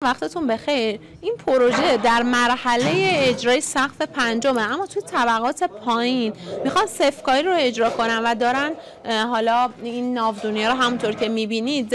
وقتتون بخیر. این پروژه در مرحله اجرای سقف پنجمه، اما توی طبقات پایین میخوان سفکاری رو اجرا کنن و دارن حالا این ناودونیا رو همونطور که میبینید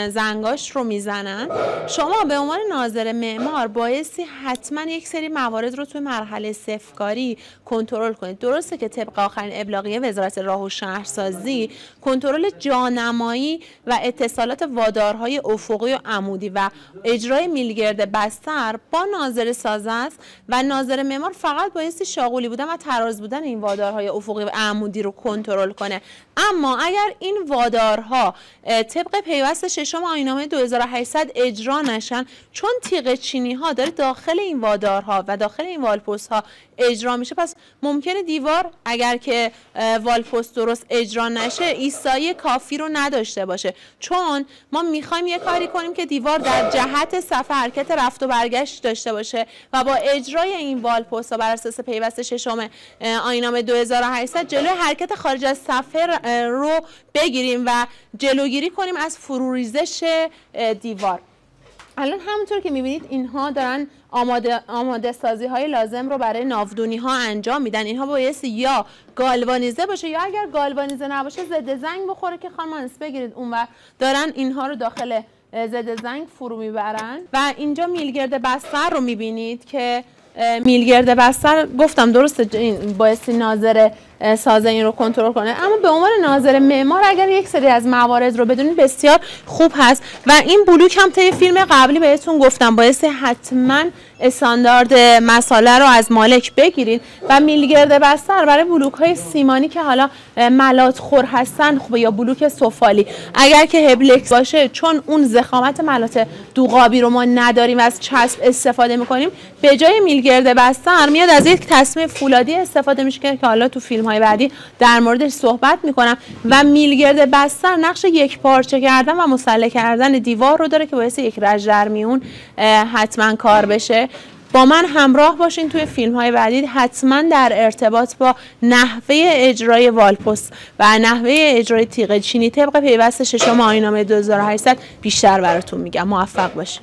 زنگاش رو میزنن. شما به عنوان ناظر معمار بایستی حتما یک سری موارد رو توی مرحله سفکاری کنترل کنید. درسته که طبق آخرین ابلاغیه وزارت راه و شهرسازی کنترل جانمایی و اتصالات وادارهای افقی و عمودی و اجرای میلگرد بستر با ناظر ساز است و ناظر معمار فقط بایستی شاغولی بودن و تراز بودن این وادارهای افقی و عمودی رو کنترل کنه. اما اگر این وادارها طبق پیوست ششم آیین‌نامه 2800 اجرا نشن، چون تیغ چینی ها داره داخل این وادارها و داخل این والپست ها اجرا میشه، پس ممکنه دیوار اگر که والپست درست اجرا نشه ایستایی کافی رو نداشته باشه، چون ما میخوایم یه کاری کنیم که دیوار در جهت صفحه حرکت رفت و برگشت داشته باشه و با اجرای این والپست ها بر اساس پیوست ششم آیین‌نامه 2800 جلوی حرکت خارج از صفحه رو بگیریم و جلوگیری کنیم از فروریزش دیوار. الان همونطور که میبینید اینها دارن آماده سازی های لازم رو برای ناودونی ها انجام میدن. اینها بایستی یا گالوانیزه باشه یا اگر گالوانیزه نباشه ضد زنگ بخوره که خانم بگیرید اونور دارن اینها رو داخل ضد زنگ فرو میبرن. و اینجا میلگرد بستر رو میبینید که میلگرد بستر گفتم درسته این بایستی ناظر ساز این رو کنترل کنه، اما به عنوان ناظر معمار اگر یک سری از موارد رو بدونید بسیار خوب هست. و این بلوک هم طی فیلم قبلی بهتون گفتم بایستی حتما استاندارد مساله رو از مالک بگیرید و میلگرد بستر برای بلوک های سیمانی که حالا ملات خور هستن خوبه، یا بلوک سفالی اگر که هبلکس باشه، چون اون ضخامت ملات دوغابی رو ما نداریم و از چسب استفاده میکنیم، به جای میلگرد بستر میاد از یک تسمه فولادی استفاده میشه که حالا تو فیلم های بعدی در موردش صحبت میکنم. و میلگرد بستر نقش یک پارچه کردن و مسلح کردن دیوار رو داره که باعث یک رژ در میون حتما کار بشه. با من همراه باشین توی فیلم های بعدی، حتما در ارتباط با نحوه اجرای والپست و نحوه اجرای تیغ چینی طبق پیوست ششم آیین‌نامه 2800 بیشتر براتون میگم. موفق باشین.